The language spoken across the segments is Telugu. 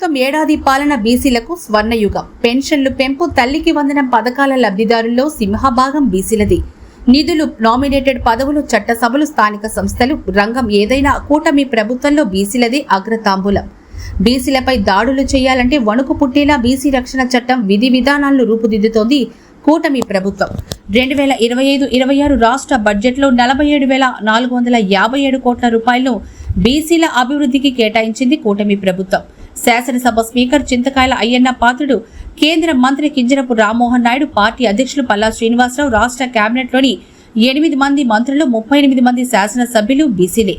ప్రభుత్వం ఏడాది పాలన బీసీలకు స్వర్ణయుగం. పెన్షన్లు పెంపు, తల్లికి వందనం పథకాల లబ్ధిదారుల్లో సింహభాగం బీసీలది. నిధులు, నామినేటెడ్ పదవులు, చట్టసభలు, స్థానిక సంస్థలు, రంగం ఏదైనా కూటమి ప్రభుత్వంలో బీసీలది అగ్రతాంబూలం. బీసీలపై దాడులు చేయాలంటే వణుకు పుట్టేలా బీసీ రక్షణ చట్టం విధి విధానాలను రూపుదిద్దుతోంది కూటమి ప్రభుత్వం. 2025-26 రాష్ట్ర బడ్జెట్లో 47,457 కోట్ల రూపాయలను బీసీల అభివృద్ధికి కేటాయించింది కూటమి ప్రభుత్వం. శాసనసభ స్పీకర్ చింతకాయల అయ్యన్న పాత్రుడు, కేంద్ర మంత్రి కింజరపు రామ్మోహన్ నాయుడు, పార్టీ అధ్యక్షులు పల్లా శ్రీనివాసరావు, రాష్ట్ర కేబినెట్లోని 8 మంది మంత్రులు, 38 మంది శాసనసభ్యులు బీసీలే.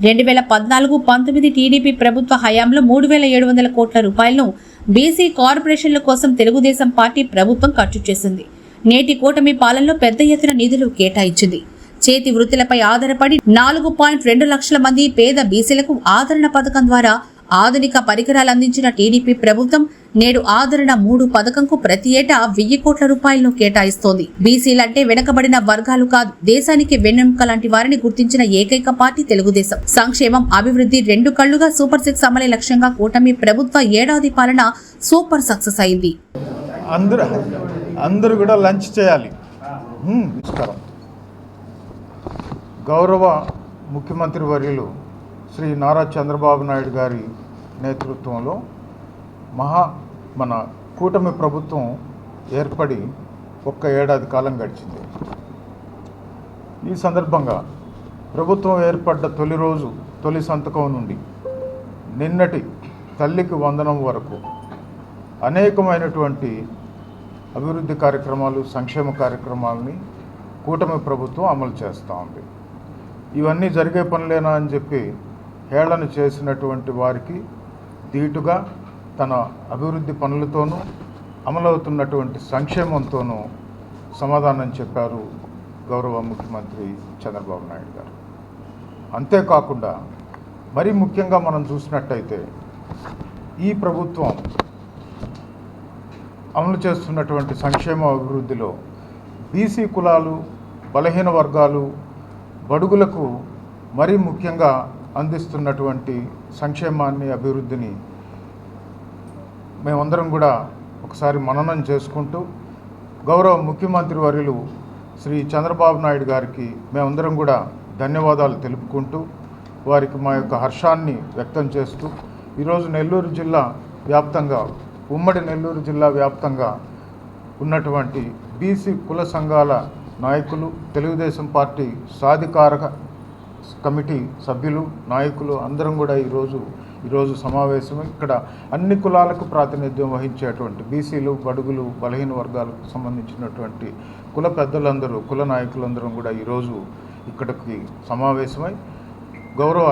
2014-19 టీడీపీ ప్రభుత్వ హయాంలో 3,700 కోట్ల రూపాయలను బీసీ కార్పొరేషన్ల కోసం తెలుగుదేశం పార్టీ ప్రభుత్వం ఖర్చు చేసింది. నేటి కూటమి పాలనలో పెద్ద ఎత్తున నిధులు కేటాయించింది. చేతి వృత్తులపై ఆధారపడి 4.2 లక్షల మంది పేద బీసీలకు ఆదరణ పథకం ద్వారా ఆధునిక పరికరాలు అందించిన టీడీపీ ప్రభుత్వం నేడు ఆదరణ 3 పథకంకు ప్రతి ఏటా 1,000 కోట్ల రూపాయలను కేటాయిస్తోంది. బీసీలంటే వెనుకబడిన వర్గాలు కాదు, దేశానికి వెన్నెముక లాంటి వారిని గుర్తించిన ఏకైక పార్టీ తెలుగుదేశం. సంక్షేమం, అభివృద్ధి 2 కళ్లుగా సూపర్ 6 అమలే లక్ష్యంగా కూటమి ప్రభుత్వ ఏడాది పాలన సూపర్ సక్సెస్ అయింది. అందరూ కూడా లంచ్ చేయాలి. గౌరవ ముఖ్యమంత్రి వర్యులు శ్రీ నారా చంద్రబాబు నాయుడు గారి నేతృత్వంలో మన కూటమి ప్రభుత్వం ఏర్పడి 1 ఏడాది కాలం గడిచింది. ఈ సందర్భంగా ప్రభుత్వం ఏర్పడ్డ తొలి సంతకం నుండి నిన్నటి తల్లికి వందనం వరకు అనేకమైనటువంటి అభివృద్ధి కార్యక్రమాలు, సంక్షేమ కార్యక్రమాలని కూటమి ప్రభుత్వం అమలు చేస్తూ ఉంది. ఇవన్నీ జరిగే పనులేనా అని చెప్పి హేళన చేసినటువంటి వారికి ధీటుగా తన అభివృద్ధి పనులతోనూ అమలవుతున్నటువంటి సంక్షేమంతోనూ సమాధానం చెప్పారు గౌరవ ముఖ్యమంత్రి చంద్రబాబు నాయుడు గారు. అంతేకాకుండా మరీ ముఖ్యంగా మనం చూసినట్టయితే ఈ ప్రభుత్వం అమలు చేస్తున్నటువంటి సంక్షేమ అభివృద్ధిలో బీసీ కులాలు, బలహీన వర్గాలు, బడుగులకు మరీ ముఖ్యంగా అందిస్తున్నటువంటి సంక్షేమాన్ని, అభివృద్ధిని మేమందరం కూడా ఒకసారి మననం చేసుకుంటూ గౌరవ ముఖ్యమంత్రి వర్యులు శ్రీ చంద్రబాబు నాయుడు గారికి మేమందరం కూడా ధన్యవాదాలు తెలుపుకుంటూ వారికి మా యొక్క హర్షాన్ని వ్యక్తం చేస్తూ ఈరోజు నెల్లూరు జిల్లా వ్యాప్తంగా, ఉమ్మడి నెల్లూరు జిల్లా వ్యాప్తంగా ఉన్నటువంటి బీసీ కుల సంఘాల నాయకులు, తెలుగుదేశం పార్టీ సాధికారక కమిటీ సభ్యులు, నాయకులు అందరం కూడా ఈరోజు సమావేశం. ఇక్కడ అన్ని కులాలకు ప్రాతినిధ్యం వహించేటువంటి బీసీలు, బడుగులు, బలహీన వర్గాలకు సంబంధించినటువంటి కుల పెద్దలందరూ, కుల నాయకులందరం కూడా ఈరోజు ఇక్కడికి సమావేశమై గౌరవ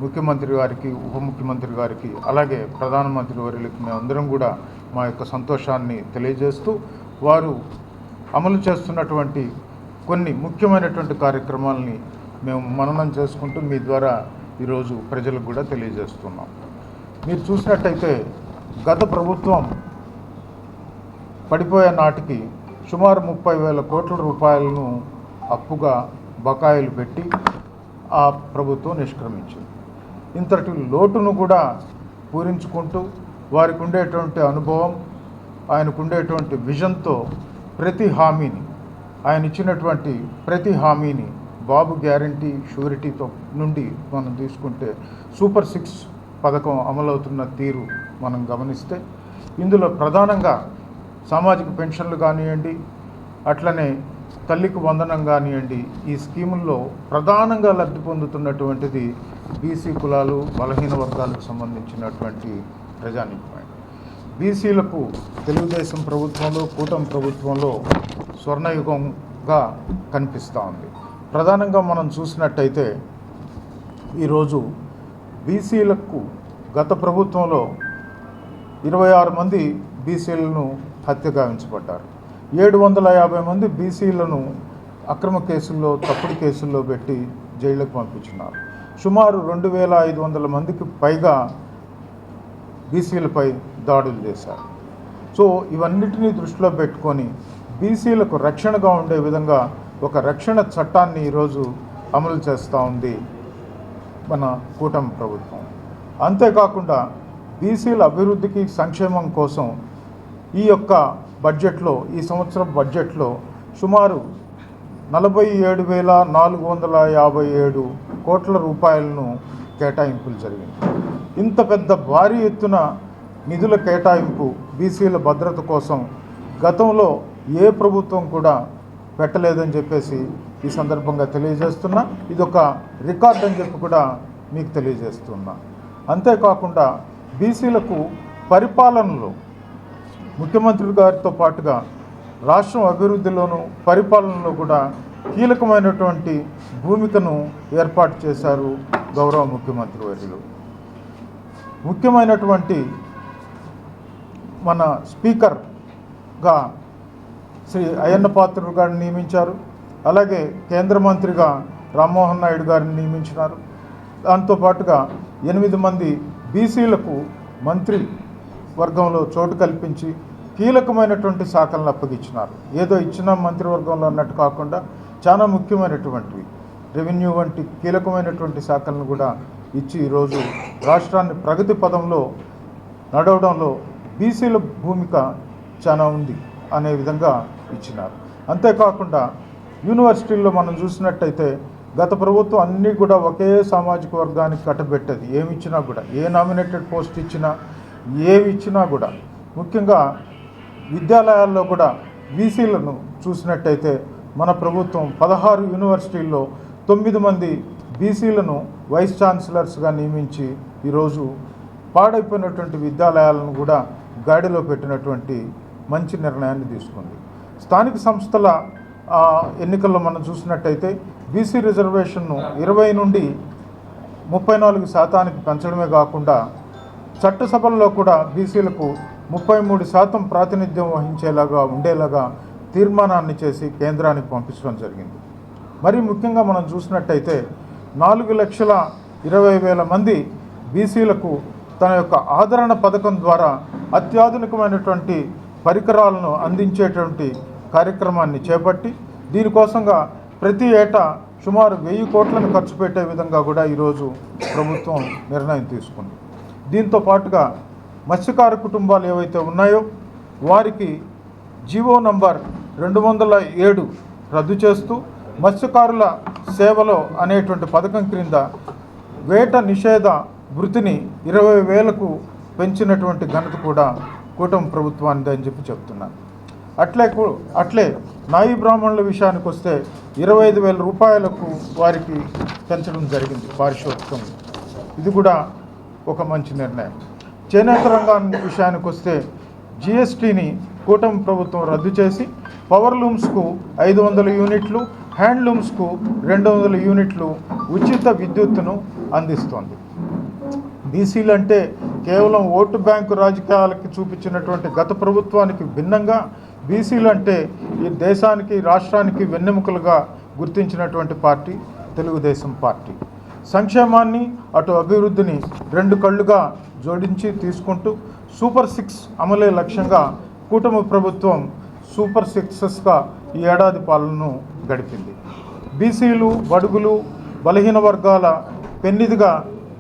ముఖ్యమంత్రి గారికి, ఉప ముఖ్యమంత్రి గారికి, అలాగే ప్రధానమంత్రి వర్యులకి మేమందరం కూడా మా యొక్క సంతోషాన్ని తెలియజేస్తూ వారు అమలు చేస్తున్నటువంటి కొన్ని ముఖ్యమైనటువంటి కార్యక్రమాలని మేము మననం చేసుకుంటూ మీ ద్వారా ఈరోజు ప్రజలకు కూడా తెలియజేస్తున్నాం. మీరు చూసినట్టయితే గత ప్రభుత్వం పడిపోయే నాటికి సుమారు 30,000 కోట్ల రూపాయలను అప్పుగా బకాయిలు పెట్టి ఆ ప్రభుత్వం నిష్క్రమించింది. ఇంతటి లోటును కూడా పూరించుకుంటూ వారికి ఉండేటువంటి అనుభవం, ఆయనకు ఉండేటువంటి విజన్తో ఆయన ఇచ్చినటువంటి ప్రతి హామీని బాబు గ్యారంటీ, షూరిటీతో నుండి మనం తీసుకుంటే సూపర్ 6 పథకం అమలవుతున్న తీరు మనం గమనిస్తే ఇందులో ప్రధానంగా సామాజిక పెన్షన్లు కానివ్వండి, అట్లనే తల్లికి వందనం కానివ్వండి, ఈ స్కీముల్లో ప్రధానంగా లబ్ధి పొందుతున్నటువంటిది బీసీ కులాలు, బలహీన వర్గాలకు సంబంధించినటువంటి ప్రజానీకమైన బీసీలకు తెలుగుదేశం ప్రభుత్వంలో, కూటమి ప్రభుత్వంలో స్వర్ణయుగంగా కనిపిస్తూ ఉంది. ప్రధానంగా మనం చూసినట్టయితే ఈరోజు బీసీలకు గత ప్రభుత్వంలో 26 మంది బీసీలను హత్య గావించబడ్డారు. 750 మంది బీసీలను అక్రమ కేసుల్లో, తప్పుడు కేసుల్లో పెట్టి జైళ్లకు పంపించున్నారు. సుమారు 2,500 మందికి పైగా బీసీలపై దాడులు చేశారు. సో ఇవన్నిటినీ దృష్టిలో పెట్టుకొని బీసీలకు రక్షణగా ఉండే విధంగా ఒక రక్షణ చట్టాన్ని ఈరోజు అమలు చేస్తూ ఉంది మన కూటమి ప్రభుత్వం. అంతేకాకుండా బీసీల అభివృద్ధికి సంక్షేమం కోసం ఈ యొక్క బడ్జెట్లో, ఈ సంవత్సరం బడ్జెట్లో సుమారు 47,457 కోట్ల రూపాయలను కేటాయింపులు జరిగింది. ఇంత పెద్ద భారీ ఎత్తున నిధుల కేటాయింపు బీసీల భద్రత కోసం గతంలో ఏ ప్రభుత్వం కూడా పెట్టలేదని చెప్పేసి ఈ సందర్భంగా తెలియజేస్తున్నా. ఇదొక రికార్డ్ అని చెప్పి కూడా మీకు తెలియజేస్తున్నా. అంతేకాకుండా బీసీలకు పరిపాలనలో ముఖ్యమంత్రి గారితో పాటుగా రాష్ట్రం అభివృద్ధిలోను పరిపాలనలో కూడా కీలకమైనటువంటి భూమికను ఏర్పాటు చేశారు గౌరవ ముఖ్యమంత్రి వర్యులు. ముఖ్యమైనటువంటి మన స్పీకర్గా శ్రీ అయ్యన్న పాత్రుడు గారిని నియమించారు. అలాగే కేంద్ర మంత్రిగా రామ్మోహన్ నాయుడు గారిని నియమించినారు. దాంతోపాటుగా 8 మంది బీసీలకు మంత్రి వర్గంలో చోటు కల్పించి కీలకమైనటువంటి శాఖలను అప్పగించినారు. ఏదో ఇచ్చిన మంత్రివర్గంలో అన్నట్టు కాకుండా చాలా ముఖ్యమైనటువంటివి, రెవెన్యూ వంటి కీలకమైనటువంటి శాఖలను కూడా ఇచ్చి ఈరోజు రాష్ట్రాన్ని ప్రగతి పదంలో నడవడంలో బీసీల భూమిక చాలా ఉంది అనే విధంగా ఇచ్చినారు. అంతేకాకుండా యూనివర్సిటీల్లో మనం చూసినట్టయితే గత ప్రభుత్వం అన్నీ కూడా ఒకే సామాజిక వర్గానికి కట్టబెట్టేది. ఏమి ఇచ్చినా కూడా, ఏ నామినేటెడ్ పోస్ట్ ఇచ్చినా, ఏవి ఇచ్చినా కూడా, ముఖ్యంగా విద్యాలయాల్లో కూడా బీసీలను చూసినట్టయితే మన ప్రభుత్వం 16 యూనివర్సిటీల్లో 9 మంది బీసీలను వైస్ ఛాన్సలర్స్గా నియమించి ఈరోజు పాడైపోయినటువంటి విద్యాలయాలను కూడా గాడిలో పెట్టినటువంటి మంచి నిర్ణయాన్ని తీసుకుంది. స్థానిక సంస్థల ఎన్నికల్లో మనం చూసినట్టయితే బీసీ రిజర్వేషన్ను 20 నుండి 34% పెంచడమే కాకుండా చట్టసభల్లో కూడా బీసీలకు 33% ప్రాతినిధ్యం వహించేలాగా ఉండేలాగా తీర్మానాన్ని చేసి కేంద్రానికి పంపించడం జరిగింది. మరి ముఖ్యంగా మనం చూసినట్టయితే 4,20,000 మంది బీసీలకు తన యొక్క ఆదరణ పథకం ద్వారా అత్యాధునికమైనటువంటి పరికరాలను అందించేటువంటి కార్యక్రమాన్ని చేపట్టి దీనికోసంగా ప్రతి ఏటా సుమారు 1,000 కోట్లను ఖర్చు పెట్టే విధంగా కూడా ఈరోజు ప్రభుత్వం నిర్ణయం తీసుకుంది. దీంతో పాటుగా మత్స్యకార కుటుంబాలు ఏవైతే ఉన్నాయో వారికి జీవో నంబర్ 207 రద్దు చేస్తూ మత్స్యకారుల సేవలో అనేటువంటి పథకం క్రింద వేట నిషేధ వృత్తిని 20,000కు పెంచినటువంటి ఘనత కూడా కూటమి ప్రభుత్వానిది అని చెప్పి చెప్తున్నాను. అట్లే నాయి బ్రాహ్మణుల విషయానికి వస్తే 25,000 రూపాయలకు వారికి పెంచడం జరిగింది పారితోషికం. ఇది కూడా ఒక మంచి నిర్ణయం. చేనేత రంగాన్ని విషయానికి వస్తే జిఎస్టీని కూటమి ప్రభుత్వం రద్దు చేసి పవర్ లూమ్స్కు 500 యూనిట్లు, హ్యాండ్లూమ్స్కు 200 యూనిట్లు ఉచిత విద్యుత్తును అందిస్తోంది. బీసీలు అంటే కేవలం ఓటు బ్యాంకు రాజకీయాలకి చూపించినటువంటి గత ప్రభుత్వానికి భిన్నంగా బీసీలు అంటే ఈ దేశానికి, రాష్ట్రానికి వెన్నెముకలుగా గుర్తించినటువంటి పార్టీ తెలుగుదేశం పార్టీ. సంక్షేమాన్ని అటు అభివృద్ధిని 2 కళ్ళుగా జోడించి తీసుకుంటూ సూపర్ 6 అమలే లక్ష్యంగా కూటమి ప్రభుత్వం సూపర్ 6గా ఈ ఏడాది పాలనను గడిపింది. బీసీలు, బడుగులు, బలహీన వర్గాల పెన్నిదిగా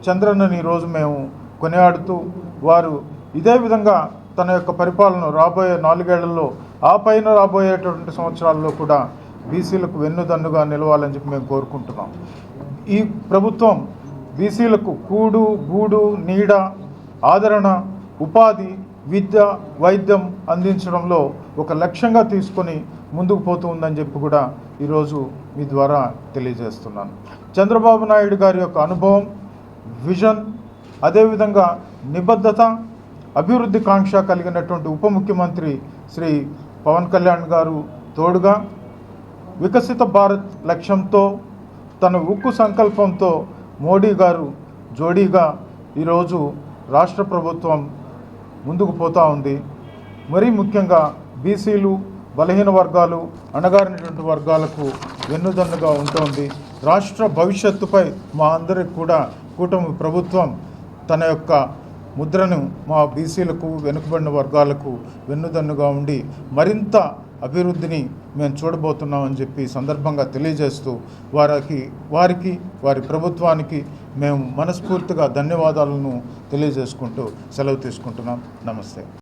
చంద్రన్నని ఈరోజు మేము కొనియాడుతూ వారు ఇదే విధంగా తన యొక్క పరిపాలన రాబోయే 4 ఏళ్లలో ఆ పైన రాబోయేటువంటి సంవత్సరాల్లో కూడా బీసీలకు వెన్నుదన్నుగా నిలవాలని చెప్పి మేము కోరుకుంటున్నాం. ఈ ప్రభుత్వం బీసీలకు కూడు, గూడు, నీడ, ఆదరణ, ఉపాధి, విద్య, వైద్యం అందించడంలో ఒక లక్ష్యంగా తీసుకొని ముందుకు పోతూ ఉందని చెప్పి కూడా ఈరోజు మీ ద్వారా తెలియజేస్తున్నాను. చంద్రబాబు నాయుడు గారి యొక్క అనుభవం, విజన్, అదేవిధంగా నిబద్ధత, అభివృద్ధి కాంక్ష కలిగినటువంటి ఉప ముఖ్యమంత్రి శ్రీ పవన్ కళ్యాణ్ గారు తోడుగా వికసిత భారత్ లక్ష్యంతో తన ఉక్కు సంకల్పంతో మోడీ గారు జోడీగా ఈరోజు రాష్ట్ర ప్రభుత్వం ముందుకు పోతూ ఉంది. మరీ ముఖ్యంగా బీసీలు, బలహీన వర్గాలు, అణగారినటువంటి వర్గాలకు వెన్నుదన్నుగా ఉంటుంది. రాష్ట్ర భవిష్యత్తుపై మా అందరికి కూడా కూటమి ప్రభుత్వం తన యొక్క ముద్రను మా బీసీలకు, వెనుకబడిన వర్గాలకు వెన్నుదన్నుగా ఉండి మరింత అభివృద్ధిని మేము చూడబోతున్నామని చెప్పి సందర్భంగా తెలియజేస్తూ వారి ప్రభుత్వానికి మేము మనస్ఫూర్తిగా ధన్యవాదాలను తెలియజేసుకుంటూ సెలవు తీసుకుంటున్నాం. నమస్తే.